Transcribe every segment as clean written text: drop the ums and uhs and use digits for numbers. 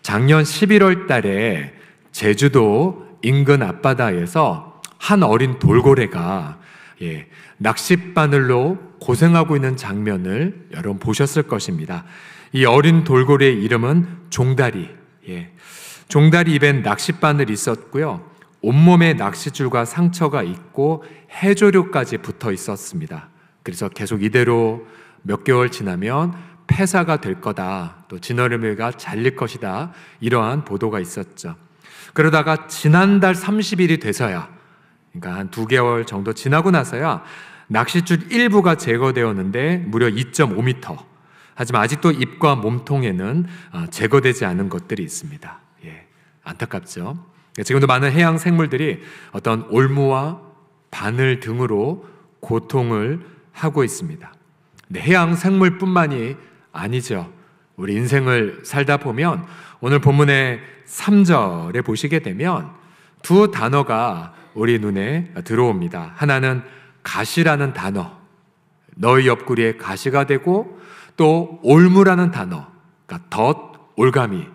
작년 11월 달에 제주도 인근 앞바다에서 한 어린 돌고래가 낚싯바늘로 고생하고 있는 장면을 여러분 보셨을 것입니다. 이 어린 돌고래의 이름은 종다리. 종다리 입엔 낚싯바늘이 있었고요. 온몸에 낚싯줄과 상처가 있고 해조류까지 붙어 있었습니다. 그래서 계속 이대로 몇 개월 지나면 폐사가 될 거다, 또 진얼음이가 잘릴 것이다, 이러한 보도가 있었죠. 그러다가 지난달 30일이 돼서야, 그러니까 한 2개월 정도 지나고 나서야 낚싯줄 일부가 제거되었는데 무려 2.5m. 하지만 아직도 입과 몸통에는 제거되지 않은 것들이 있습니다. 안타깝죠. 지금도 많은 해양 생물들이 어떤 올무와 바늘 등으로 고통을 하고 있습니다. 근데 해양 생물뿐만이 아니죠. 우리 인생을 살다 보면 오늘 본문의 3절에 보시게 되면 두 단어가 우리 눈에 들어옵니다. 하나는 가시라는 단어, 너희 옆구리에 가시가 되고, 또 올무라는 단어, 그러니까 덧, 올가미.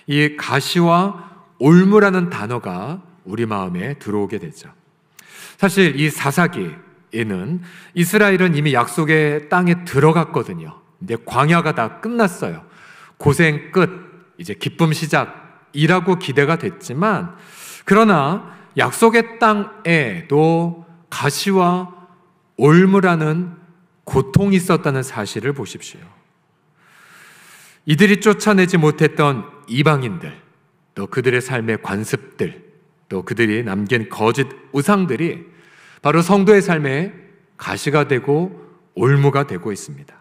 이 가시와 올무라는 단어가 우리 마음에 들어오게 되죠. 사실 이 사사기에는 이스라엘은 이미 약속의 땅에 들어갔거든요. 근데 광야가 다 끝났어요. 고생 끝, 이제 기쁨 시작이라고 기대가 됐지만, 그러나 약속의 땅에도 가시와 올무라는 고통이 있었다는 사실을 보십시오. 이들이 쫓아내지 못했던 이방인들, 또 그들의 삶의 관습들, 또 그들이 남긴 거짓 우상들이 바로 성도의 삶에 가시가 되고 올무가 되고 있습니다.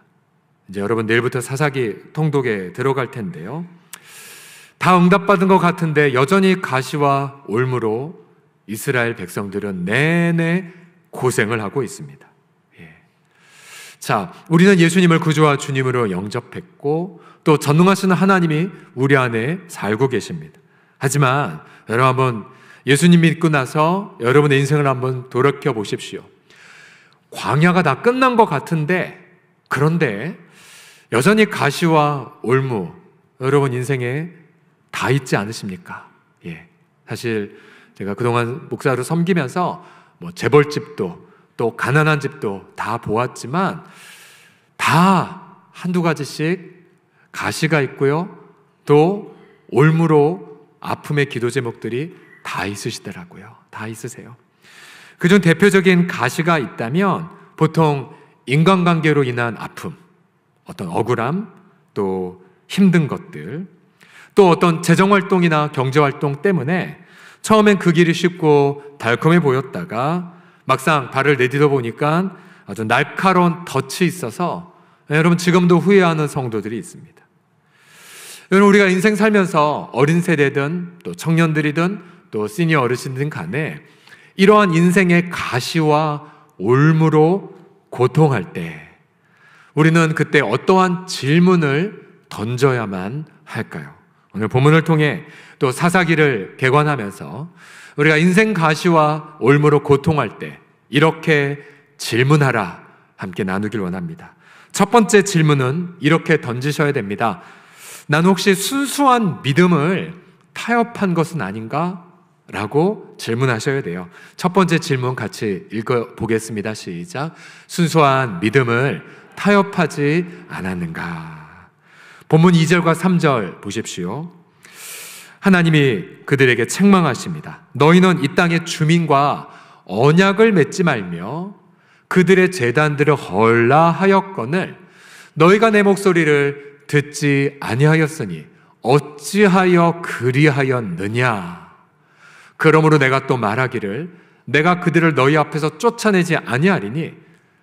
이제 여러분 내일부터 사사기 통독에 들어갈 텐데요. 다 응답받은 것 같은데 여전히 가시와 올무로 이스라엘 백성들은 내내 고생을 하고 있습니다. 자, 우리는 예수님을 구주와 주님으로 영접했고 또 전능하신 하나님이 우리 안에 살고 계십니다. 하지만 여러분 한번 예수님 믿고 나서 여러분의 인생을 한번 돌이켜 보십시오. 광야가 다 끝난 것 같은데, 그런데 여전히 가시와 올무 여러분 인생에 다 있지 않으십니까? 사실 제가 그동안 목사로 섬기면서 재벌집도 또 가난한 집도 다 보았지만 다 한두 가지씩 가시가 있고요, 또 올무로 아픔의 기도 제목들이 다 있으시더라고요. 다 있으세요. 그중 대표적인 가시가 있다면 보통 인간관계로 인한 아픔, 어떤 억울함, 또 힘든 것들, 또 어떤 재정활동이나 경제활동 때문에 처음엔 그 길이 쉽고 달콤해 보였다가 막상 발을 내디뎌 보니까 아주 날카로운 덫이 있어서 여러분 지금도 후회하는 성도들이 있습니다. 여러분 우리가 인생 살면서 어린 세대든 또 청년들이든 또 시니어 어르신들 간에 이러한 인생의 가시와 올무로 고통할 때 우리는 그때 어떠한 질문을 던져야만 할까요? 오늘 본문을 통해 또 사사기를 개관하면서 우리가 인생 가시와 올무로 고통할 때 이렇게 질문하라 함께 나누길 원합니다. 첫 번째 질문은 이렇게 던지셔야 됩니다. 나는 혹시 순수한 믿음을 타협한 것은 아닌가? 라고 질문하셔야 돼요. 첫 번째 질문 같이 읽어보겠습니다. 시작. 순수한 믿음을 타협하지 않았는가? 본문 2절과 3절 보십시오. 하나님이 그들에게 책망하십니다. 너희는 이 땅의 주민과 언약을 맺지 말며 그들의 제단들을 헐라하였거늘 너희가 내 목소리를 듣지 아니하였으니 어찌하여 그리하였느냐? 그러므로 내가 또 말하기를 내가 그들을 너희 앞에서 쫓아내지 아니하리니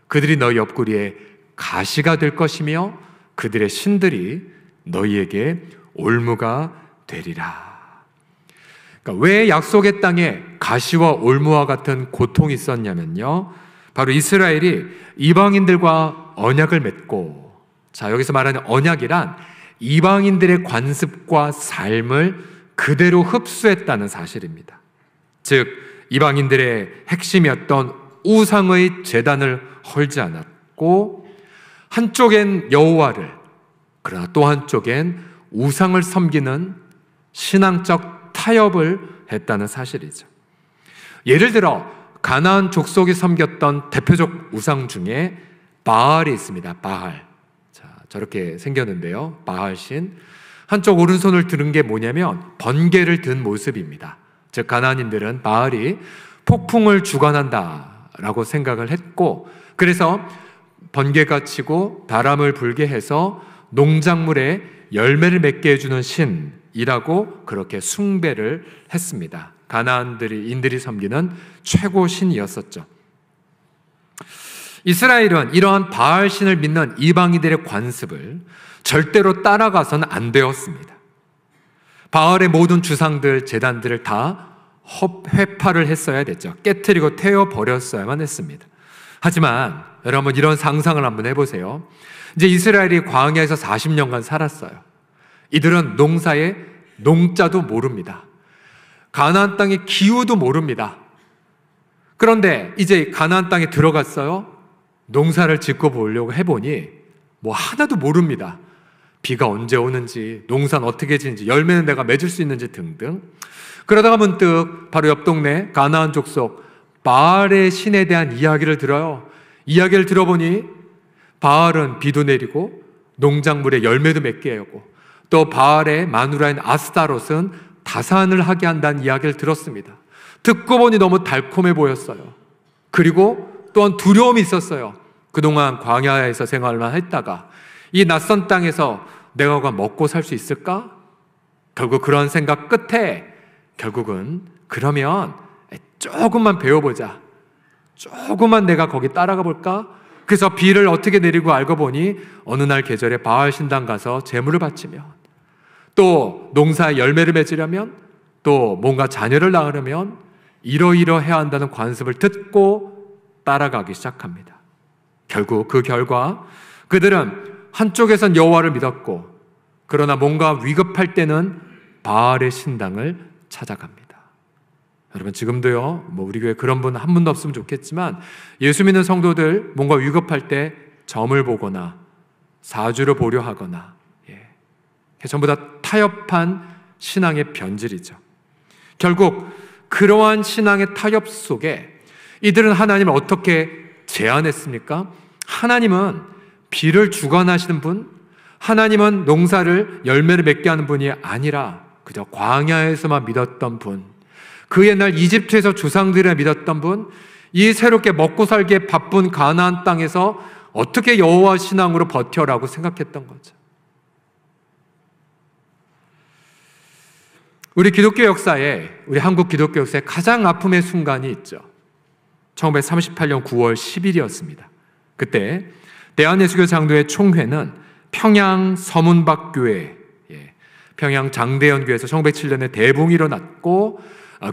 그들이 너희 옆구리에 가시가 될 것이며 그들의 신들이 너희에게 올무가 되리라. 그러니까 왜 약속의 땅에 가시와 올무와 같은 고통이 있었냐면요, 바로 이스라엘이 이방인들과 언약을 맺고, 자 여기서 말하는 언약이란 이방인들의 관습과 삶을 그대로 흡수했다는 사실입니다. 즉 이방인들의 핵심이었던 우상의 제단을 헐지 않았고 한쪽엔 여호와를, 그러나 또 한쪽엔 우상을 섬기는 신앙적 타협을 했다는 사실이죠. 예를 들어 가나안 족속이 섬겼던 대표적 우상 중에 바알이 있습니다. 바알. 자, 저렇게 생겼는데요. 바알 신. 한쪽 오른손을 드는 게 뭐냐면 번개를 든 모습입니다. 즉 가나안인들은 바알이 폭풍을 주관한다라고 생각을 했고, 그래서 번개가 치고 바람을 불게 해서 농작물에 열매를 맺게 해주는 신이라고 그렇게 숭배를 했습니다. 가나안인들이 섬기는 최고 신이었었죠. 이스라엘은 이러한 바알 신을 믿는 이방인들의 관습을 절대로 따라가서는 안 되었습니다. 바알의 모든 주상들, 제단들을 다 회파를 했어야 됐죠. 깨트리고 태워버렸어야만 했습니다. 하지만 여러분, 이런 상상을 한번 해보세요. 이제 이스라엘이 광야에서 40년간 살았어요. 이들은 농사의 농자도 모릅니다. 가나안 땅의 기후도 모릅니다. 그런데 이제 가나안 땅에 들어갔어요. 농사를 짓고 보려고 해보니 뭐 하나도 모릅니다. 비가 언제 오는지, 농사는 어떻게 지는지, 열매는 내가 맺을 수 있는지 등등. 그러다가 문득 바로 옆 동네 가나안 족속 바알의 신에 대한 이야기를 들어요. 이야기를 들어보니 바알은 비도 내리고 농작물에 열매도 맺게 하고, 또 바알의 마누라인 아스타롯은 다산을 하게 한다는 이야기를 들었습니다. 듣고 보니 너무 달콤해 보였어요. 그리고 또한 두려움이 있었어요. 그동안 광야에서 생활만 했다가 이 낯선 땅에서 내가 먹고 살 수 있을까? 결국 그런 생각 끝에 결국은 그러면 조금만 배워보자, 조금만 내가 거기 따라가 볼까? 그래서 비를 어떻게 내리고 알고 보니 어느 날 계절에 바알 신당 가서 제물을 바치면, 또 농사의 열매를 맺으려면, 또 뭔가 자녀를 낳으려면 이러이러해야 한다는 관습을 듣고 따라가기 시작합니다. 결국 그 결과 그들은 한쪽에선 여호와를 믿었고, 그러나 뭔가 위급할 때는 바알의 신당을 찾아갑니다. 여러분, 지금도요, 우리 교회 그런 분 한 분도 없으면 좋겠지만, 예수 믿는 성도들 뭔가 위급할 때 점을 보거나 사주를 보려 하거나, 전부 다 타협한 신앙의 변질이죠. 결국 그러한 신앙의 타협 속에 이들은 하나님을 어떻게 제안했습니까? 하나님은 비를 주관하시는 분, 하나님은 농사를 열매를 맺게 하는 분이 아니라 그저 광야에서만 믿었던 분, 그 옛날 이집트에서 조상들이 믿었던 분, 이 새롭게 먹고 살기에 바쁜 가나안 땅에서 어떻게 여호와 신앙으로 버텨라고 생각했던 거죠. 우리 기독교 역사에, 우리 한국 기독교 역사에 가장 아픔의 순간이 있죠. 1938년 9월 10일이었습니다. 그때 대한예수교 장로회 총회는 평양 서문박교회, 평양 장대연교회에서 1907년에 대붕이 일어났고,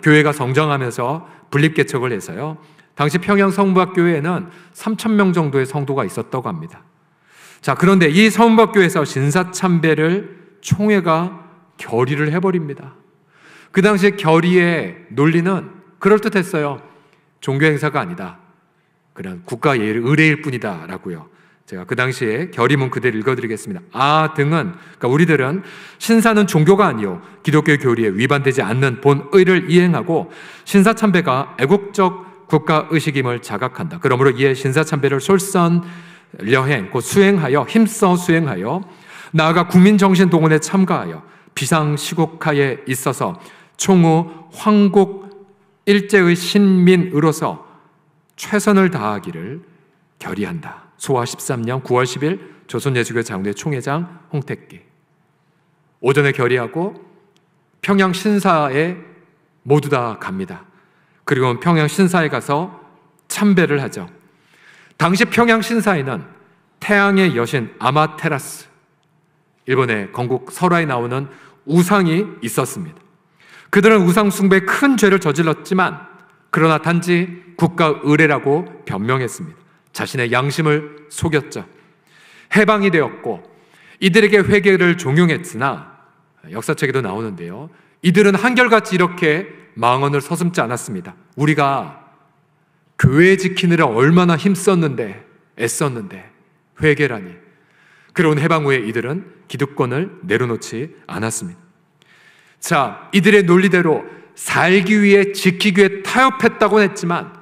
교회가 성장하면서 분립개척을 해서요, 당시 평양 서문박교회에는 3,000명 정도의 성도가 있었다고 합니다. 자, 그런데 이 서문박교회에서 신사참배를 총회가 결의를 해버립니다. 그 당시에 결의의 논리는 그럴듯했어요. 종교 행사가 아니다, 그냥 국가 의례일 뿐이다 라고요. 제가 그 당시에 결의문 그대로 읽어드리겠습니다. 등은, 그러니까 우리들은 신사는 종교가 아니요 기독교 교리에 위반되지 않는 본의를 이행하고, 신사참배가 애국적 국가의식임을 자각한다. 그러므로 이에 신사참배를 솔선려행, 곧 수행하여, 힘써 수행하여, 나아가 국민정신동원에 참가하여 비상시국하에 있어서 총후 황국 일제의 신민으로서 최선을 다하기를 결의한다. 소화 13년 9월 10일 조선예수교 장로회 총회장 홍택기. 오전에 결의하고 평양 신사에 모두 다 갑니다. 그리고 평양 신사에 가서 참배를 하죠. 당시 평양 신사에는 태양의 여신 아마테라스, 일본의 건국 설화에 나오는 우상이 있었습니다. 그들은 우상 숭배에 큰 죄를 저질렀지만, 그러나 단지 국가 의례라고 변명했습니다. 자신의 양심을 속였죠. 해방이 되었고 이들에게 회개를 종용했으나, 역사책에도 나오는데요, 이들은 한결같이 이렇게 망언을 서슴지 않았습니다. 우리가 교회 지키느라 얼마나 힘썼는데, 애썼는데 회개라니. 그런 해방 후에 이들은 기득권을 내려놓지 않았습니다. 자, 이들의 논리대로 살기 위해 지키기 위해 타협했다고 했지만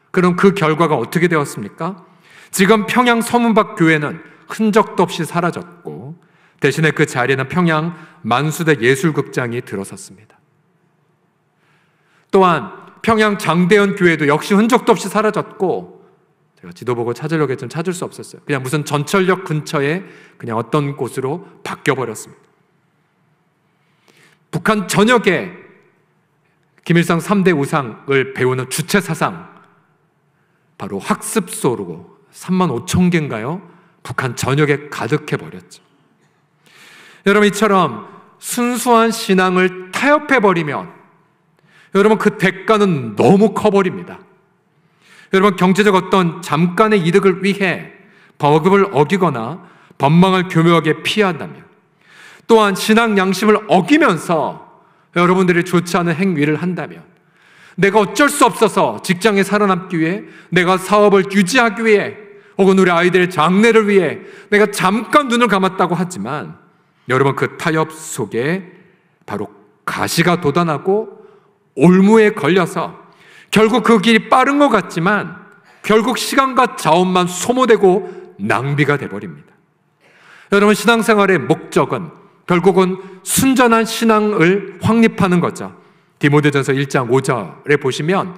그럼 그 결과가 어떻게 되었습니까? 지금 평양 서문박 교회는 흔적도 없이 사라졌고 대신에 그 자리에는 평양 만수대 예술극장이 들어섰습니다. 또한 평양 장대현 교회도 역시 흔적도 없이 사라졌고 제가 지도 보고 찾으려고 했지만 찾을 수 없었어요. 그냥 무슨 전철역 근처에 그냥 어떤 곳으로 바뀌어버렸습니다. 북한 전역에 김일성 3대 우상을 배우는 주체사상, 바로 학습소로 3만 5천 개인가요? 북한 전역에 가득해버렸죠. 여러분, 이처럼 순수한 신앙을 타협해버리면 여러분 그 대가는 너무 커버립니다. 여러분, 경제적 어떤 잠깐의 이득을 위해 법을 어기거나 법망을 교묘하게 피한다면, 또한 신앙 양심을 어기면서 여러분들이 좋지 않은 행위를 한다면, 내가 어쩔 수 없어서 직장에 살아남기 위해, 내가 사업을 유지하기 위해, 혹은 우리 아이들의 장래를 위해 내가 잠깐 눈을 감았다고 하지만 여러분 그 타협 속에 바로 가시가 돋아나고 올무에 걸려서 결국 그 길이 빠른 것 같지만 결국 시간과 자원만 소모되고 낭비가 돼버립니다. 여러분, 신앙생활의 목적은 결국은 순전한 신앙을 확립하는 거죠. 디모데전서 1장 5절에 보시면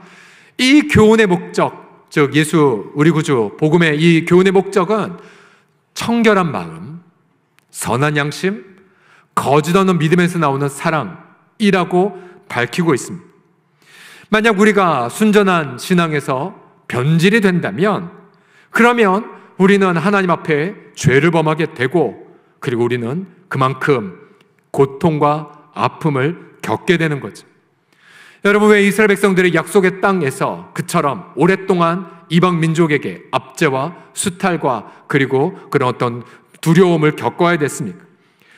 이 교훈의 목적, 즉 예수 우리 구주 복음의 이 교훈의 목적은 청결한 마음, 선한 양심, 거짓 없는 믿음에서 나오는 사랑이라고 밝히고 있습니다. 만약 우리가 순전한 신앙에서 변질이 된다면 그러면 우리는 하나님 앞에 죄를 범하게 되고, 그리고 우리는 그만큼 고통과 아픔을 겪게 되는 거죠. 여러분, 왜 이스라엘 백성들이 약속의 땅에서 그처럼 오랫동안 이방 민족에게 압제와 수탈과 그리고 그런 어떤 두려움을 겪어야 됐습니까?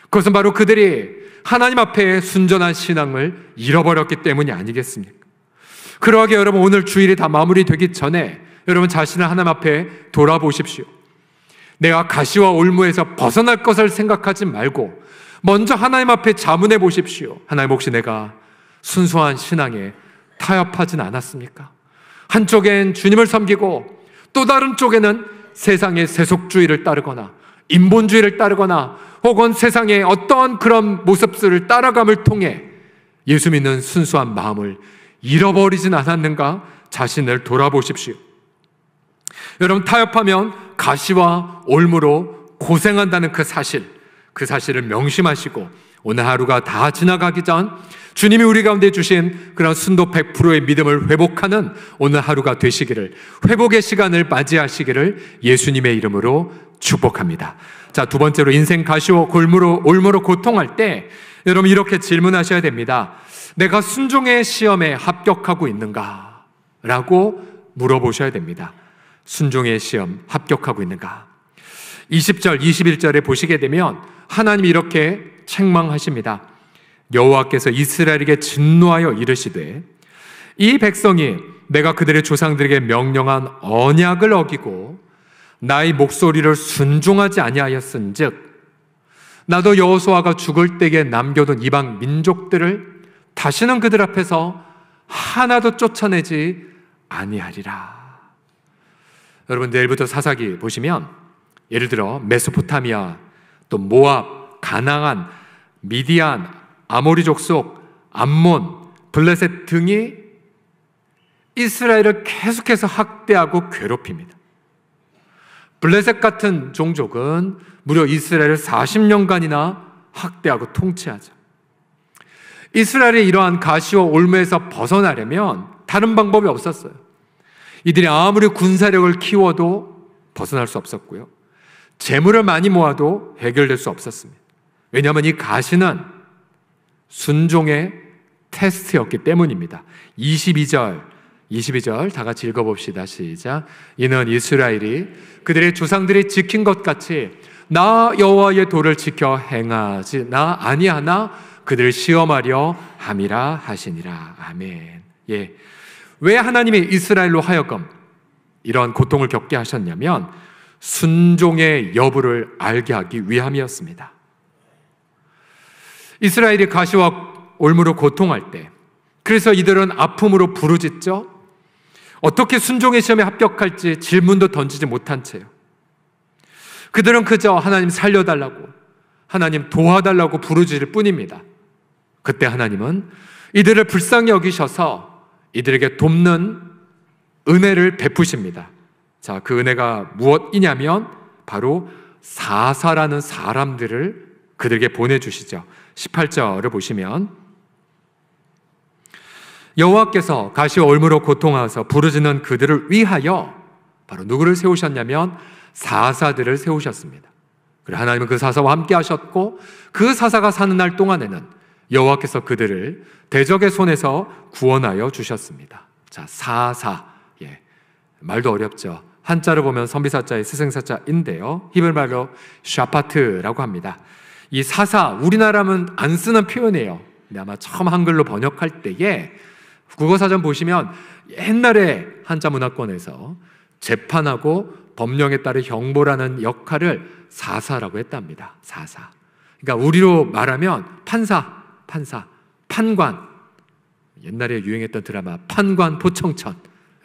그것은 바로 그들이 하나님 앞에 순전한 신앙을 잃어버렸기 때문이 아니겠습니까? 그러하게 여러분, 오늘 주일이 다 마무리되기 전에 여러분 자신을 하나님 앞에 돌아보십시오. 내가 가시와 올무에서 벗어날 것을 생각하지 말고 먼저 하나님 앞에 자문해 보십시오. 하나님, 혹시 내가 순수한 신앙에 타협하진 않았습니까? 한쪽엔 주님을 섬기고 또 다른 쪽에는 세상의 세속주의를 따르거나 인본주의를 따르거나 혹은 세상의 어떠한 그런 모습들을 따라감을 통해 예수 믿는 순수한 마음을 잃어버리진 않았는가? 자신을 돌아보십시오. 여러분, 타협하면 가시와 올무로 고생한다는 그 사실을 명심하시고 오늘 하루가 다 지나가기 전 주님이 우리 가운데 주신 그런 순도 100%의 믿음을 회복하는 오늘 하루가 되시기를, 회복의 시간을 맞이하시기를 예수님의 이름으로 축복합니다. 자, 두 번째로 인생 가시와 올무로 고통할 때 여러분 이렇게 질문하셔야 됩니다. 내가 순종의 시험에 합격하고 있는가? 라고 물어보셔야 됩니다. 순종의 시험 합격하고 있는가? 20절, 21절에 보시게 되면 하나님이 이렇게 책망하십니다. 여호와께서 이스라엘에게 진노하여 이르시되 이 백성이 내가 그들의 조상들에게 명령한 언약을 어기고 나의 목소리를 순종하지 아니하였은즉 나도 여호수아가 죽을 때에 남겨둔 이방 민족들을 다시는 그들 앞에서 하나도 쫓아내지 아니하리라. 여러분, 내일부터 사사기 보시면 예를 들어 메소포타미아, 또 모압, 가나안, 미디안, 아모리 족속, 암몬, 블레셋 등이 이스라엘을 계속해서 학대하고 괴롭힙니다. 블레셋 같은 종족은 무려 이스라엘을 40년간이나 학대하고 통치하죠. 이스라엘이 이러한 가시와 올무에서 벗어나려면 다른 방법이 없었어요. 이들이 아무리 군사력을 키워도 벗어날 수 없었고요. 재물을 많이 모아도 해결될 수 없었습니다. 왜냐하면 이 가시는 순종의 테스트였기 때문입니다. 22절 다 같이 읽어봅시다. 시작. 이는 이스라엘이 그들의 조상들이 지킨 것 같이 나 여호와의 도를 지켜 행하지 나 아니하나 그들을 시험하려 함이라 하시니라. 아멘. 예. 왜 하나님이 이스라엘로 하여금 이러한 고통을 겪게 하셨냐면 순종의 여부를 알게 하기 위함이었습니다. 이스라엘이 가시와 올무로 고통할 때, 그래서 이들은 아픔으로 부르짖죠. 어떻게 순종의 시험에 합격할지 질문도 던지지 못한 채요. 그들은 그저 하나님 살려달라고, 하나님 도와달라고 부르짖을 뿐입니다. 그때 하나님은 이들을 불쌍히 여기셔서 이들에게 돕는 은혜를 베푸십니다. 자, 그 은혜가 무엇이냐면 바로 사사라는 사람들을 그들에게 보내주시죠. 18절을 보시면 여호와께서 가시와 올무로 고통하여서 부르짖는 그들을 위하여 바로 누구를 세우셨냐면 사사들을 세우셨습니다. 그리고 하나님은 그 사사와 함께 하셨고 그 사사가 사는 날 동안에는 여호와께서 그들을 대적의 손에서 구원하여 주셨습니다. 자, 사사, 말도 어렵죠. 한자로 보면 선비사자의 스승사자인데요, 히브리말로 샤파트라고 합니다. 이 사사, 우리나라는 안 쓰는 표현이에요. 근데 아마 처음 한글로 번역할 때에 국어사전 보시면 옛날에 한자 문화권에서 재판하고 법령에 따른 형벌하는 역할을 사사라고 했답니다. 사사. 그러니까 우리로 말하면 판사, 판관. 옛날에 유행했던 드라마 판관 포청천,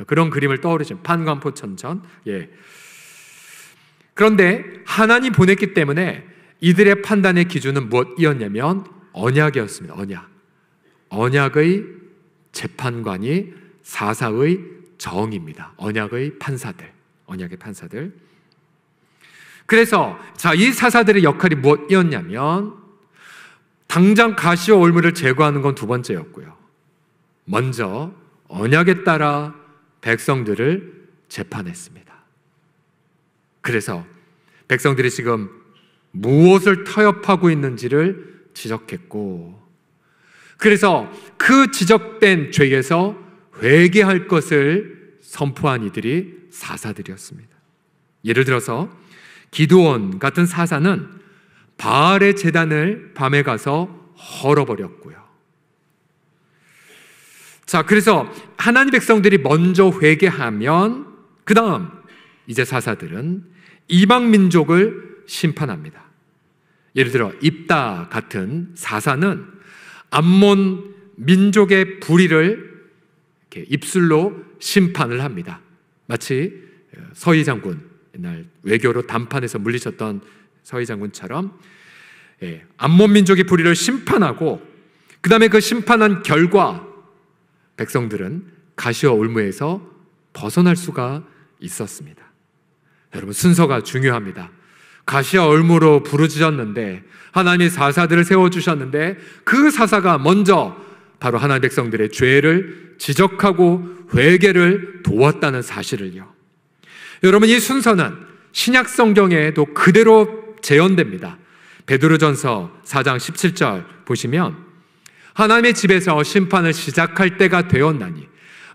그런 그림을 떠오르시면 판관 포청천. 그런데 하나님 보냈기 때문에 이들의 판단의 기준은 무엇이었냐면 언약이었습니다. 언약의 재판관이 사사의 정입니다. 언약의 판사들. 그래서 이 사사들의 역할이 무엇이었냐면 당장 가시와 올무를 제거하는 건 두 번째였고요. 먼저 언약에 따라 백성들을 재판했습니다. 그래서 백성들이 지금 무엇을 타협하고 있는지를 지적했고, 그래서 그 지적된 죄에서 회개할 것을 선포한 이들이 사사들이었습니다. 예를 들어서 기드온 같은 사사는 바알의 제단을 밤에 가서 헐어버렸고요. 자, 그래서 하나님 백성들이 먼저 회개하면 그 다음 이제 사사들은 이방 민족을 심판합니다. 예를 들어 입다 같은 사사는 암몬 민족의 불의를 이렇게 입술로 심판을 합니다. 마치 서희 장군, 옛날 외교로 단판에서 물리쳤던 서희 장군처럼 암몬 민족의 불의를 심판하고 그 다음에 그 심판한 결과 백성들은 가시와 올무에서 벗어날 수가 있었습니다. 여러분, 순서가 중요합니다. 가시와 올무로 부르짖었는데 하나님이 사사들을 세워주셨는데 그 사사가 먼저 바로 하나님 백성들의 죄를 지적하고 회개를 도왔다는 사실을요. 여러분, 이 순서는 신약 성경에도 그대로 재현됩니다. 베드로전서 4장 17절 보시면 하나님의 집에서 심판을 시작할 때가 되었나니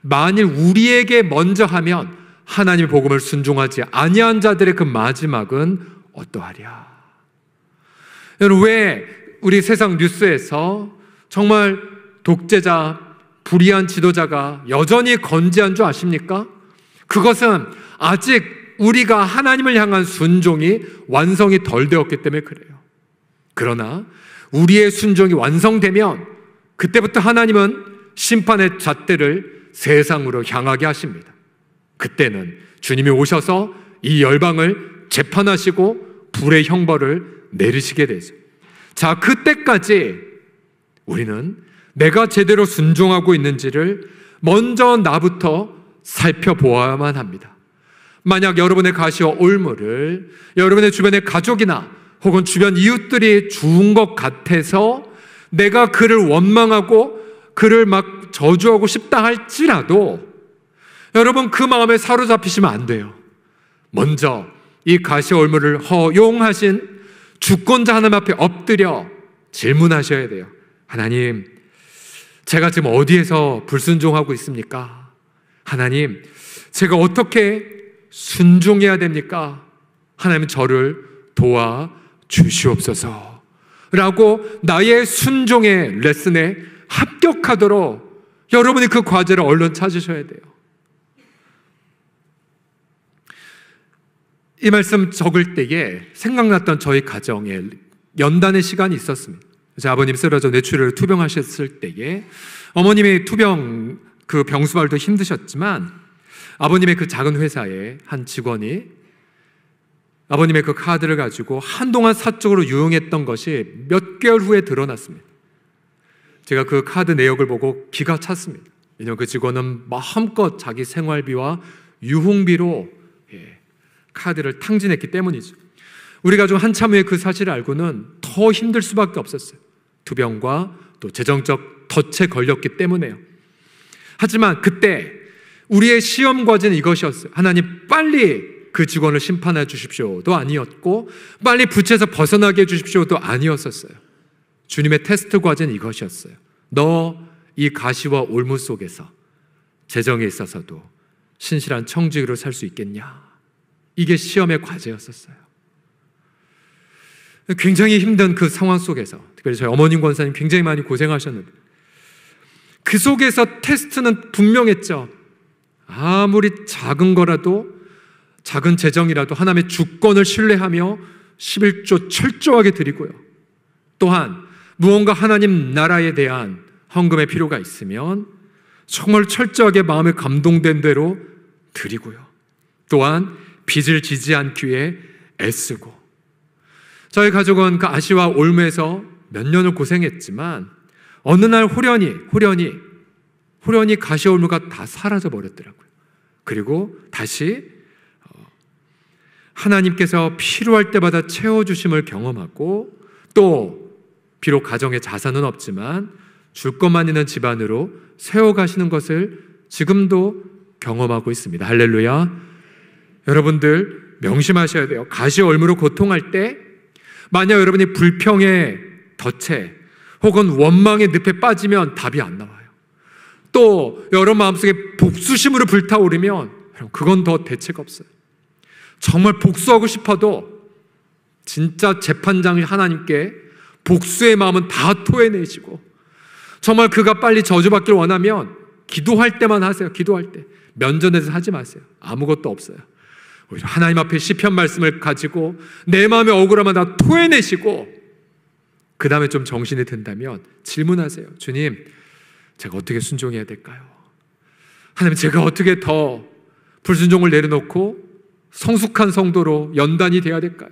만일 우리에게 먼저 하면 하나님의 복음을 순종하지 아니한 자들의 그 마지막은 어떠하랴. 여러분, 왜 우리 세상 뉴스에서 정말 독재자, 불의한 지도자가 여전히 건재한 줄 아십니까? 그것은 아직 우리가 하나님을 향한 순종이 완성이 덜 되었기 때문에 그래요. 그러나 우리의 순종이 완성되면 그때부터 하나님은 심판의 잣대를 세상으로 향하게 하십니다. 그때는 주님이 오셔서 이 열방을 재판하시고 불의 형벌을 내리시게 되죠. 자, 그때까지 우리는 내가 제대로 순종하고 있는지를 먼저 나부터 살펴보아야만 합니다. 만약 여러분의 가시와 올무를 여러분의 주변의 가족이나 혹은 주변 이웃들이 주운 것 같아서 내가 그를 원망하고 그를 막 저주하고 싶다 할지라도 여러분, 그 마음에 사로잡히시면 안 돼요. 먼저 이 가시와 올무를 허용하신 주권자 하나님 앞에 엎드려 질문하셔야 돼요. 하나님, 제가 지금 어디에서 불순종하고 있습니까? 하나님, 제가 어떻게 순종해야 됩니까? 하나님, 저를 도와주시옵소서 라고 나의 순종의 레슨에 합격하도록 여러분이 그 과제를 얼른 찾으셔야 돼요. 이 말씀 적을 때에 생각났던 저희 가정에 연단의 시간이 있었습니다. 아버님 쓰러져 뇌출혈로 투병하셨을 때에 어머님의 투병 그 병수발도 힘드셨지만 아버님의 그 작은 회사의 한 직원이 아버님의 그 카드를 가지고 한동안 사적으로 유용했던 것이 몇 개월 후에 드러났습니다. 제가 그 카드 내역을 보고 기가 찼습니다. 왜냐하면 그 직원은 마음껏 자기 생활비와 유흥비로 카드를 탕진했기 때문이죠. 우리 가족 한참 후에 그 사실을 알고는 더 힘들 수밖에 없었어요. 투병과 또 재정적 덫에 걸렸기 때문에요. 하지만 그때 우리의 시험 과제는 이것이었어요. 하나님 빨리 그 직원을 심판해 주십시오도 아니었고 빨리 부채에서 벗어나게 해 주십시오도 아니었었어요. 주님의 테스트 과제는 이것이었어요. 너 이 가시와 올무 속에서 재정에 있어서도 신실한 청지기로 살 수 있겠냐? 이게 시험의 과제였었어요. 굉장히 힘든 그 상황 속에서 특별히 저희 어머님 권사님 굉장히 많이 고생하셨는데 그 속에서 테스트는 분명했죠. 아무리 작은 거라도 작은 재정이라도 하나님의 주권을 신뢰하며 11조 철저하게 드리고요. 또한 무언가 하나님 나라에 대한 헌금의 필요가 있으면 정말 철저하게 마음에 감동된 대로 드리고요. 또한 빚을 지지 않기 위해 애쓰고 저희 가족은 그 아시와 올무에서 몇 년을 고생했지만 어느 날 호련히 가시와 올무가 다 사라져 버렸더라고요. 그리고 다시 하나님께서 필요할 때마다 채워주심을 경험하고 또 비록 가정에 자산은 없지만 줄 것만 있는 집안으로 세워가시는 것을 지금도 경험하고 있습니다. 할렐루야. 여러분들 명심하셔야 돼요. 가시와 올무로 고통할 때 만약 여러분이 불평의 덫에 혹은 원망의 늪에 빠지면 답이 안 나와요. 또 여러분 마음속에 복수심으로 불타오르면 그건 더 대책 없어요. 정말 복수하고 싶어도 진짜 재판장 하나님께 복수의 마음은 다 토해내시고 정말 그가 빨리 저주받기를 원하면 기도할 때만 하세요. 기도할 때. 면전에서 하지 마세요. 아무것도 없어요. 오히려 하나님 앞에 시편 말씀을 가지고 내 마음의 억울함을 다 토해내시고 그 다음에 좀 정신이 든다면 질문하세요. 주님, 제가 어떻게 순종해야 될까요? 하나님, 제가 어떻게 더 불순종을 내려놓고 성숙한 성도로 연단이 되어야 될까요?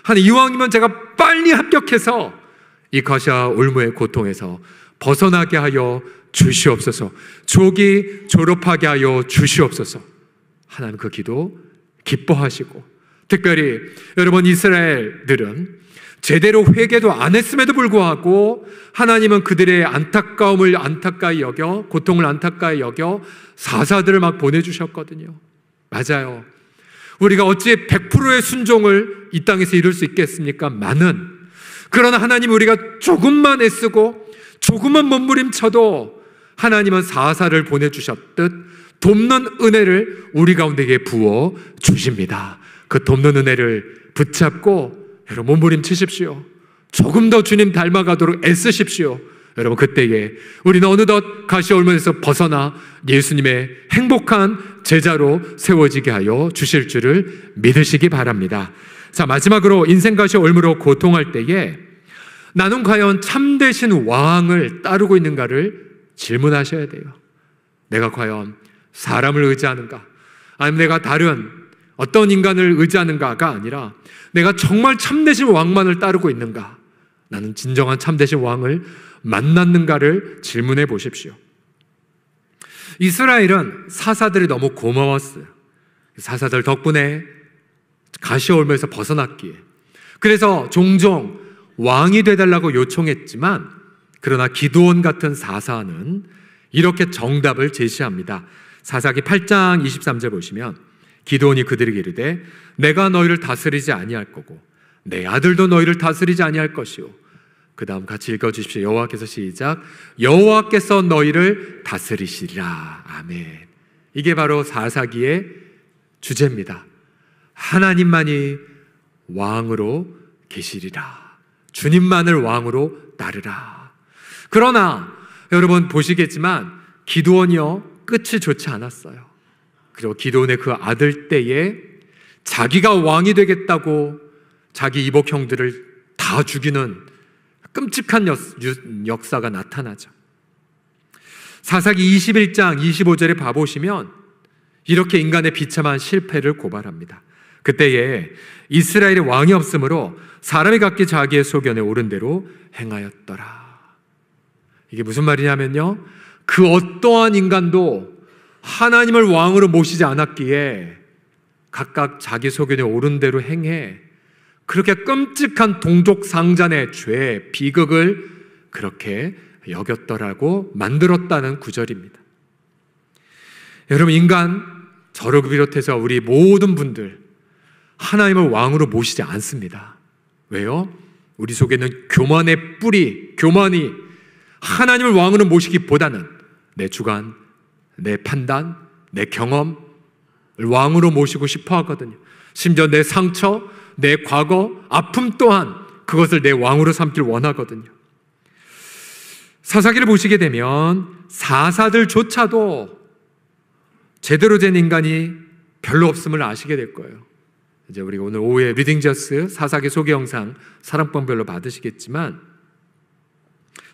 하나님, 이왕이면 제가 빨리 합격해서 이 가시와 올무의 고통에서 벗어나게 하여 주시옵소서. 조기 졸업하게 하여 주시옵소서. 하나님 그 기도 기뻐하시고 특별히 여러분 이스라엘들은 제대로 회개도 안 했음에도 불구하고 하나님은 그들의 안타까움을 안타까이 여겨 고통을 안타까이 여겨 사사들을 막 보내주셨거든요. 맞아요. 우리가 어찌 100%의 순종을 이 땅에서 이룰 수 있겠습니까? 그러나 하나님 우리가 조금만 애쓰고 조금만 몸부림쳐도 하나님은 사사를 보내주셨듯 돕는 은혜를 우리 가운데에 부어 주십니다. 그 돕는 은혜를 붙잡고 여러분 몸부림치십시오. 조금 더 주님 닮아가도록 애쓰십시오. 여러분 그때에 우리는 어느덧 가시와 올무에서 벗어나 예수님의 행복한 제자로 세워지게 하여 주실 줄을 믿으시기 바랍니다. 자, 마지막으로 인생 가시와 올무로 고통할 때에 나는 과연 참되신 왕을 따르고 있는가를 질문하셔야 돼요. 내가 과연 사람을 의지하는가? 아니면 내가 다른 어떤 인간을 의지하는가가 아니라 내가 정말 참되신 왕만을 따르고 있는가? 나는 진정한 참되신 왕을 만났는가를 질문해 보십시오. 이스라엘은 사사들이 너무 고마웠어요. 사사들 덕분에 가시와 올무에서 벗어났기에. 그래서 종종 왕이 되달라고 요청했지만 그러나 기드온 같은 사사는 이렇게 정답을 제시합니다. 사사기 8장 23절 보시면 기드온이 그들에게 이르되 내가 너희를 다스리지 아니할 거고 내 아들도 너희를 다스리지 아니할 것이요. 그 다음 같이 읽어주십시오. 여호와께서 시작. 여호와께서 너희를 다스리시리라. 아멘. 이게 바로 사사기의 주제입니다. 하나님만이 왕으로 계시리라. 주님만을 왕으로 따르라. 그러나 여러분 보시겠지만 기드온이요 끝이 좋지 않았어요. 그리고 기드온의 그 아들 때에 자기가 왕이 되겠다고 자기 이복 형들을 다 죽이는 끔찍한 역사가 나타나죠. 사사기 21장 25절에 봐보시면 이렇게 인간의 비참한 실패를 고발합니다. 그때에 이스라엘의 왕이 없으므로 사람이 각기 자기의 소견에 옳은 대로 행하였더라. 이게 무슨 말이냐면요, 그 어떠한 인간도 하나님을 왕으로 모시지 않았기에 각각 자기 소견에 옳은 대로 행해 그렇게 끔찍한 동족상잔의 죄, 비극을 그렇게 여겼더라고 만들었다는 구절입니다. 여러분, 인간, 저를 비롯해서 우리 모든 분들 하나님을 왕으로 모시지 않습니다. 왜요? 우리 속에는 교만의 뿌리, 교만이 하나님을 왕으로 모시기보다는 내 주관, 내 판단, 내 경험을 왕으로 모시고 싶어 하거든요. 심지어 내 상처, 내 과거, 아픔 또한 그것을 내 왕으로 삼길 원하거든요. 사사기를 보시게 되면 사사들조차도 제대로 된 인간이 별로 없음을 아시게 될 거예요. 이제 우리가 오늘 오후에 리딩저스 사사기 소개 영상 사랑방별로 받으시겠지만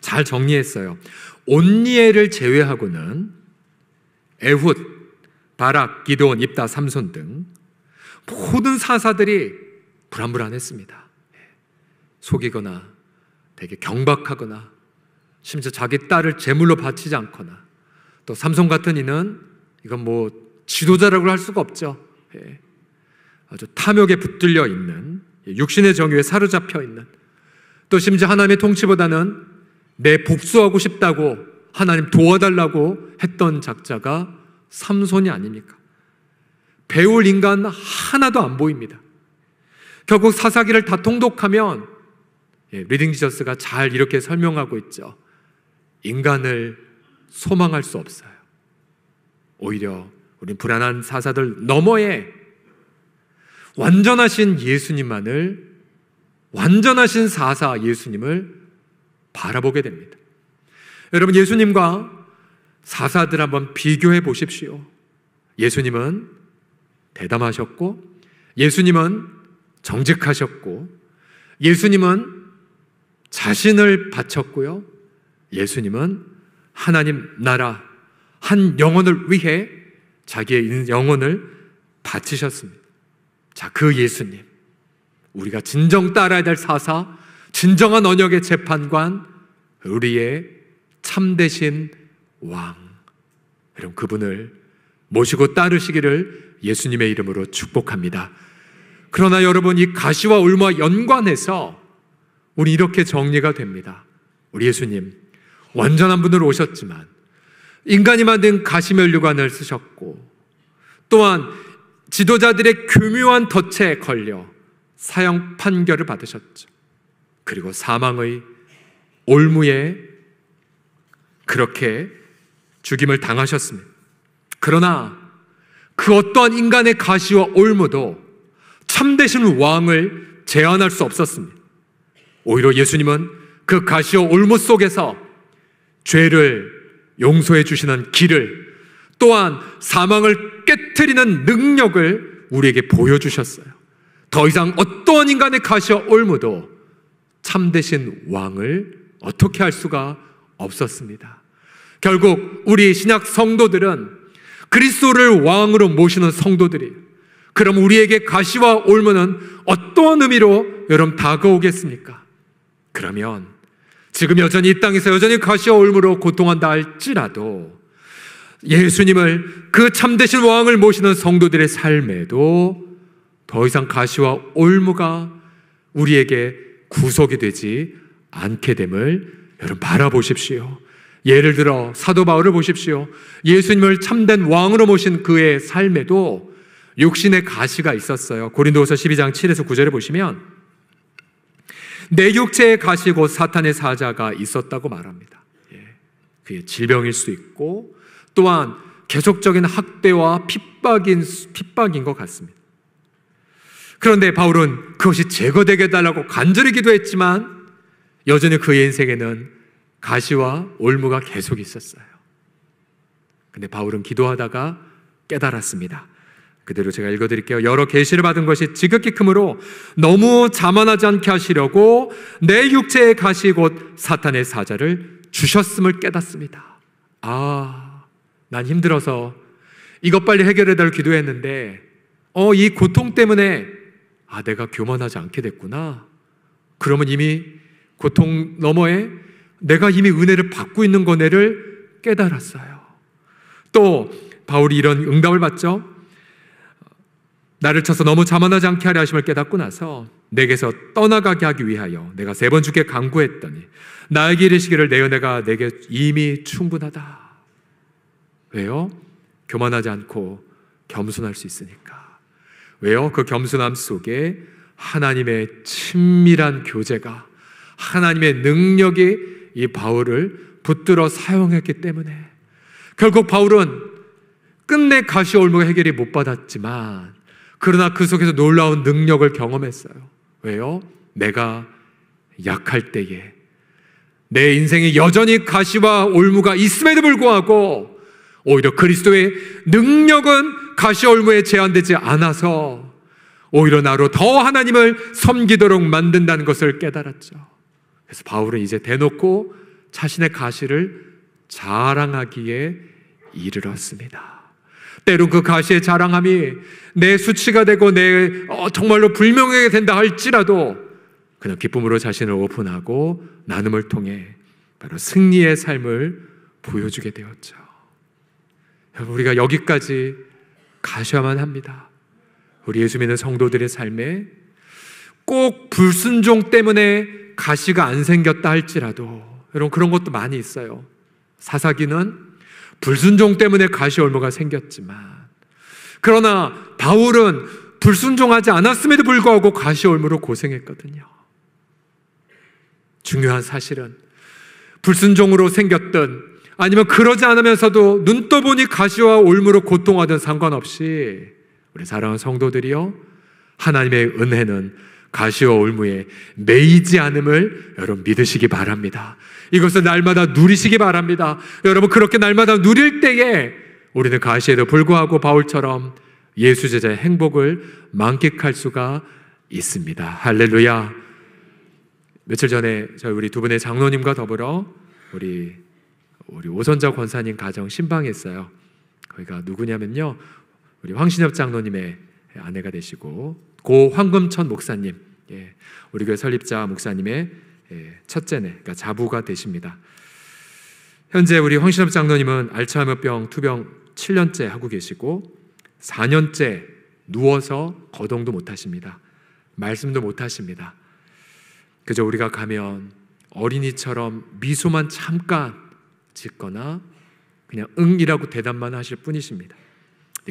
잘 정리했어요. 온니엘을 제외하고는 에훗, 바락, 기드온, 입다, 삼손 등 모든 사사들이 불안불안했습니다. 속이거나 되게 경박하거나 심지어 자기 딸을 제물로 바치지 않거나, 또 삼손 같은 이는 이건 뭐 지도자라고 할 수가 없죠. 아주 탐욕에 붙들려 있는, 육신의 정욕에 사로잡혀 있는, 또 심지어 하나님의 통치보다는 내 복수하고 싶다고 하나님 도와달라고 했던 작자가 삼손이 아닙니까? 배울 인간 하나도 안 보입니다. 결국 사사기를 다 통독하면 리딩 지저스가 잘 이렇게 설명하고 있죠. 인간을 소망할 수 없어요. 오히려 우린 불안한 사사들 너머에 완전하신 예수님만을, 완전하신 사사 예수님을 바라보게 됩니다. 여러분, 예수님과 사사들 한번 비교해 보십시오. 예수님은 대담하셨고, 예수님은 정직하셨고, 예수님은 자신을 바쳤고요, 예수님은 하나님 나라 한 영혼을 위해 자기의 영혼을 바치셨습니다. 자, 그 예수님, 우리가 진정 따라야 될 사사, 진정한 언약의 재판관, 우리의 참되신 왕, 여러분 그분을 모시고 따르시기를 예수님의 이름으로 축복합니다. 그러나 여러분, 이 가시와 올무와 연관해서 우리 이렇게 정리가 됩니다. 우리 예수님 완전한 분으로 오셨지만 인간이 만든 가시면류관을 쓰셨고, 또한 지도자들의 교묘한 덫에 걸려 사형 판결을 받으셨죠. 그리고 사망의 올무에 그렇게 죽임을 당하셨습니다. 그러나 그 어떠한 인간의 가시와 올무도 참되신 왕을 제한할 수 없었습니다. 오히려 예수님은 그 가시와 올무 속에서 죄를 용서해 주시는 길을, 또한 사망을 깨트리는 능력을 우리에게 보여주셨어요. 더 이상 어떠한 인간의 가시와 올무도 참되신 왕을 어떻게 할 수가 없었습니다. 결국 우리 신약 성도들은 그리스도를 왕으로 모시는 성도들이에요. 그럼 우리에게 가시와 올무는 어떠한 의미로 여러분 다가오겠습니까? 그러면 지금 여전히 이 땅에서 여전히 가시와 올무로 고통한다 할지라도 예수님을, 그 참되신 왕을 모시는 성도들의 삶에도 더 이상 가시와 올무가 우리에게 구속이 되지 않게 됨을 여러분 바라보십시오. 예를 들어 사도 바울을 보십시오. 예수님을 참된 왕으로 모신 그의 삶에도 육신의 가시가 있었어요. 고린도후서 12장 7에서 9절에 보시면 내 육체의 가시 곧 사탄의 사자가 있었다고 말합니다. 그게 질병일 수도 있고, 또한 계속적인 학대와 핍박인 것 같습니다. 그런데 바울은 그것이 제거되게 해달라고 간절히 기도했지만 여전히 그의 인생에는 가시와 올무가 계속 있었어요. 근데 바울은 기도하다가 깨달았습니다. 그대로 제가 읽어드릴게요. 여러 계시를 받은 것이 지극히 크므로 너무 자만하지 않게 하시려고 내 육체의 가시 곧 사탄의 사자를 주셨음을 깨닫습니다. 난 힘들어서 이것 빨리 해결해달라고 기도했는데 이 고통 때문에 내가 교만하지 않게 됐구나. 그러면 이미 고통 너머에 내가 이미 은혜를 받고 있는 거네를 깨달았어요. 또 바울이 이런 응답을 받죠. 나를 쳐서 너무 자만하지 않게 하려 하심을 깨닫고 나서 내게서 떠나가게 하기 위하여 내가 3번 주께 간구했더니 나에게 이르시기를 내 은혜가 내게 이미 충분하다. 왜요? 교만하지 않고 겸손할 수 있으니까. 왜요? 그 겸손함 속에 하나님의 친밀한 교제가, 하나님의 능력이 이 바울을 붙들어 사용했기 때문에 결국 바울은 끝내 가시올무가 해결이 못 받았지만 그러나 그 속에서 놀라운 능력을 경험했어요. 왜요? 내가 약할 때에 내 인생에 여전히 가시와 올무가 있음에도 불구하고 오히려 그리스도의 능력은 가시올무에 제한되지 않아서 오히려 나로 더 하나님을 섬기도록 만든다는 것을 깨달았죠. 그래서 바울은 이제 대놓고 자신의 가시를 자랑하기에 이르렀습니다. 때로 그 가시의 자랑함이 내 수치가 되고 내 정말로 불명예가 된다 할지라도 그냥 기쁨으로 자신을 오픈하고 나눔을 통해 바로 승리의 삶을 보여주게 되었죠. 여러분, 우리가 여기까지 가셔야만 합니다. 우리 예수 믿는 성도들의 삶에 꼭 불순종 때문에 가시가 안 생겼다 할지라도, 여러분 그런 것도 많이 있어요. 사사기는 불순종 때문에 가시올무가 생겼지만, 그러나 바울은 불순종하지 않았음에도 불구하고 가시올무로 고생했거든요. 중요한 사실은 불순종으로 생겼든 아니면 그러지 않으면서도 눈 떠보니 가시와 올무로 고통하든 상관없이 우리 사랑하는 성도들이요, 하나님의 은혜는 가시와 올무에 매이지 않음을 여러분 믿으시기 바랍니다. 이것을 날마다 누리시기 바랍니다. 여러분 그렇게 날마다 누릴 때에 우리는 가시에도 불구하고 바울처럼 예수 제자의 행복을 만끽할 수가 있습니다. 할렐루야. 며칠 전에 저희 우리 두 분의 장로님과 더불어 우리 오선자 권사님 가정 신방했어요. 거기가 누구냐면요, 우리 황신엽 장로님의 아내가 되시고 고 황금천 목사님, 우리 교회 설립자 목사님의 첫째네, 그러니까 자부가 되십니다. 현재 우리 황신엽 장로님은 알츠하이머병 투병 7년째 하고 계시고 4년째 누워서 거동도 못하십니다. 말씀도 못하십니다. 그저 우리가 가면 어린이처럼 미소만 잠깐 짓거나 그냥 응이라고 대답만 하실 뿐이십니다.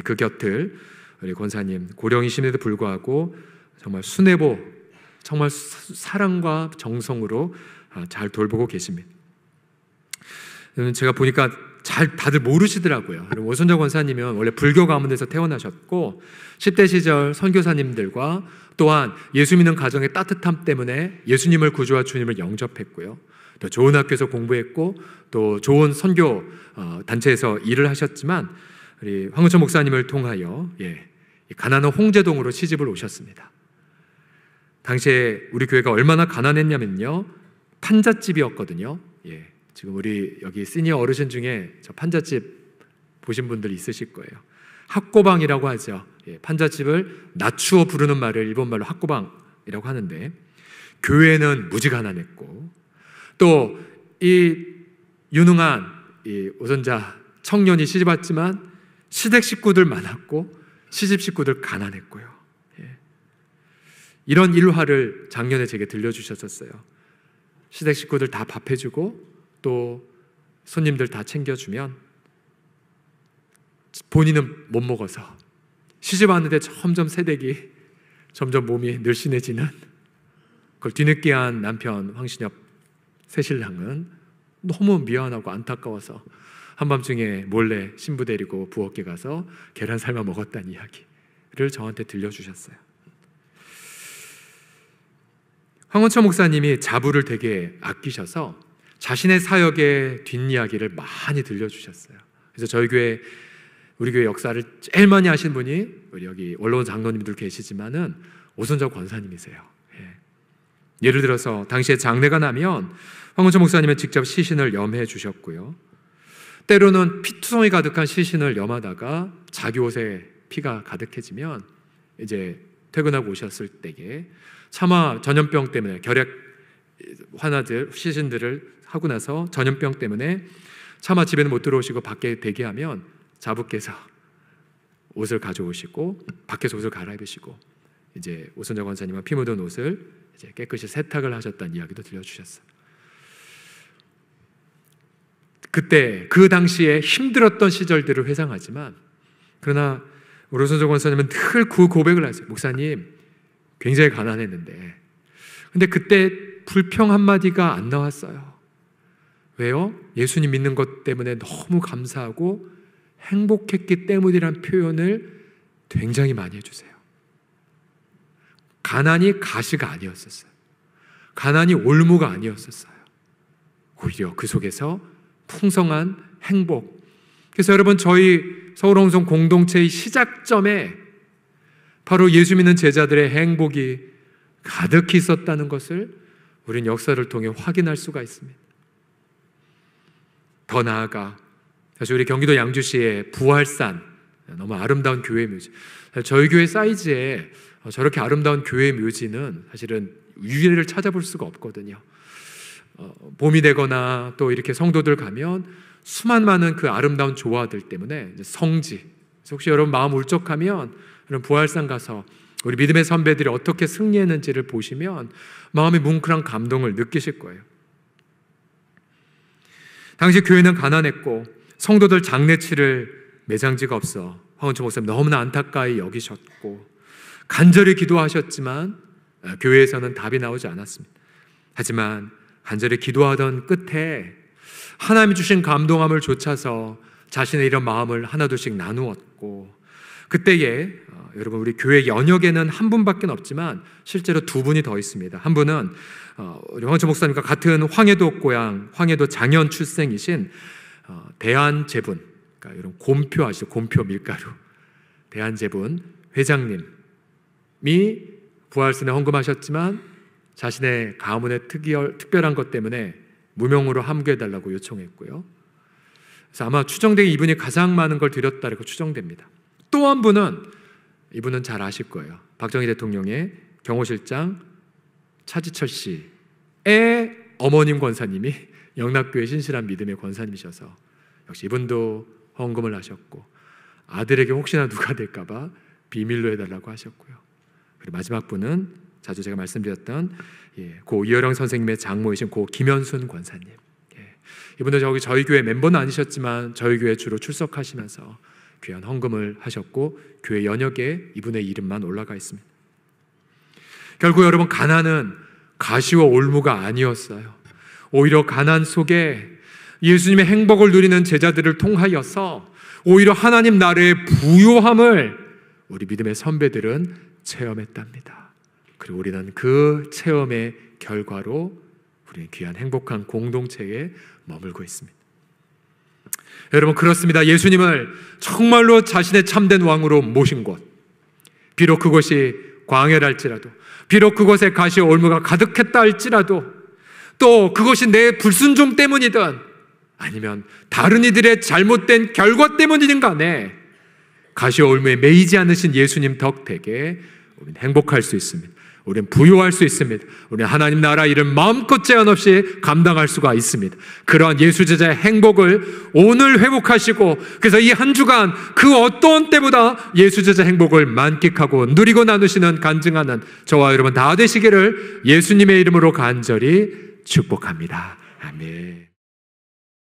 그 곁을 우리 권사님 고령이심에도 불구하고 정말 순애보, 정말 사랑과 정성으로 잘 돌보고 계십니다. 제가 보니까 잘 다들 모르시더라고요. 오선자 권사님은 원래 불교 가문에서 태어나셨고 10대 시절 선교사님들과 또한 예수 믿는 가정의 따뜻함 때문에 예수님을 구주와 주님을 영접했고요. 또 좋은 학교에서 공부했고 또 좋은 선교 단체에서 일을 하셨지만 우리 황은천 목사님을 통하여 가난한 홍제동으로 시집을 오셨습니다. 당시에 우리 교회가 얼마나 가난했냐면요, 판잣집이었거든요. 지금 우리 여기 시니어 어르신 중에 저 판잣집 보신 분들 있으실 거예요. 학고방이라고 하죠. 판잣집을 낮추어 부르는 말을 일본말로 학고방이라고 하는데, 교회는 무지 가난했고 또 이 유능한 이 오선자 청년이 시집왔지만 시댁 식구들 많았고 시집 식구들 가난했고요. 이런 일화를 작년에 제게 들려주셨었어요. 시댁 식구들 다 밥해주고 또 손님들 다 챙겨주면 본인은 못 먹어서 시집 왔는데 점점 새댁이 점점 몸이 늘씬해지는 그걸 뒤늦게한 남편 황신엽 새신랑은 너무 미안하고 안타까워서 한밤중에 몰래 신부 데리고 부엌에 가서 계란 삶아 먹었다는 이야기를 저한테 들려주셨어요. 황원천 목사님이 자부를 되게 아끼셔서 자신의 사역의 뒷이야기를 많이 들려주셨어요. 그래서 저희 교회 우리 교회 역사를 제일 많이 하신 분이 우리 여기 원로원 장로님들 계시지만은 오순절 권사님이세요. 예를 들어서 당시에 장례가 나면 황원천 목사님은 직접 시신을 염해 주셨고요. 때로는 피투성이 가득한 시신을 염하다가 자기 옷에 피가 가득해지면 이제 퇴근하고 오셨을 때에 차마 전염병 때문에 결핵 환자들 시신들을 하고 나서 전염병 때문에 차마 집에는 못 들어오시고 밖에 대기하면 자부께서 옷을 가져오시고 밖에서 옷을 갈아입으시고 이제 오순절 권사님은 피 묻은 옷을 이제 깨끗이 세탁을 하셨다는 이야기도 들려주셨어요. 그때 그 당시에 힘들었던 시절들을 회상하지만 그러나 우리 오순절 권사님은 늘 그 고백을 하세요. 목사님 굉장히 가난했는데 근데 그때 불평 한마디가 안 나왔어요. 왜요? 예수님 믿는 것 때문에 너무 감사하고 행복했기 때문이란 표현을 굉장히 많이 해주세요. 가난이 가시가 아니었었어요. 가난이 올무가 아니었었어요. 오히려 그 속에서 풍성한 행복. 그래서 여러분 저희 서울홍성 공동체의 시작점에 바로 예수 믿는 제자들의 행복이 가득히 있었다는 것을 우리는 역사를 통해 확인할 수가 있습니다. 더 나아가 사실 우리 경기도 양주시의 부활산 너무 아름다운 교회 묘지, 저희 교회 사이즈에 저렇게 아름다운 교회 묘지는 사실은 유일을 찾아볼 수가 없거든요. 봄이 되거나 또 이렇게 성도들 가면 수만 많은 그 아름다운 조화들 때문에 성지, 혹시 여러분 마음 울적하면 그런 부활산 가서 우리 믿음의 선배들이 어떻게 승리했는지를 보시면 마음의 뭉클한 감동을 느끼실 거예요. 당시 교회는 가난했고 성도들 장례치를 매장지가 없어 황원천 목사님 너무나 안타까이 여기셨고 간절히 기도하셨지만 교회에서는 답이 나오지 않았습니다. 하지만 간절히 기도하던 끝에 하나님이 주신 감동함을 좇아서 자신의 이런 마음을 하나둘씩 나누었고 그때에 여러분 우리 교회 연역에는 한 분밖에 없지만 실제로 두 분이 더 있습니다. 한 분은 우리 황원천 목사님과 같은 황해도 고향 황해도 장현 출생이신 대한제분, 그러니까 이런 곰표 아시죠? 곰표 밀가루 대한제분 회장님이 부활선에 헌금하셨지만 자신의 가문의 특별한 것 때문에 무명으로 함교해달라고 요청했고요. 그래서 아마 추정되기 이분이 가장 많은 걸 드렸다고 추정됩니다. 또 한 분은 이분은 잘 아실 거예요. 박정희 대통령의 경호실장 차지철 씨의 어머님 권사님이 영락교회 신실한 믿음의 권사님이셔서 역시 이분도 헌금을 하셨고 아들에게 혹시나 누가 될까봐 비밀로 해달라고 하셨고요. 그리고 마지막 분은 자주 제가 말씀드렸던 고 이어령 선생님의 장모이신 고 김현순 권사님. 이분도 저희 교회 멤버는 아니셨지만 저희 교회 주로 출석하시면서 귀한 헌금을 하셨고 교회 연역에 이분의 이름만 올라가 있습니다. 결국 여러분 가난은 가시와 올무가 아니었어요. 오히려 가난 속에 예수님의 행복을 누리는 제자들을 통하여서 오히려 하나님 나라의 부요함을 우리 믿음의 선배들은 체험했답니다. 그리고 우리는 그 체험의 결과로 우리는 귀한 행복한 공동체에 머물고 있습니다. 여러분 그렇습니다. 예수님을 정말로 자신의 참된 왕으로 모신 곳, 비록 그곳이 광야랄지라도, 비록 그곳에 가시와 올무가 가득했다 할지라도, 또 그것이 내 불순종 때문이든 아니면 다른 이들의 잘못된 결과 때문이든 간에 가시와 올무에 매이지 않으신 예수님 덕택에 우리는 행복할 수 있습니다. 우리는 부유할 수 있습니다. 우리는 하나님 나라 일을 마음껏 제한 없이 감당할 수가 있습니다. 그러한 예수 제자의 행복을 오늘 회복하시고 그래서 이 한 주간 그 어떤 때보다 예수 제자 행복을 만끽하고 누리고 나누시는 간증하는 저와 여러분 다 되시기를 예수님의 이름으로 간절히 축복합니다. 아멘.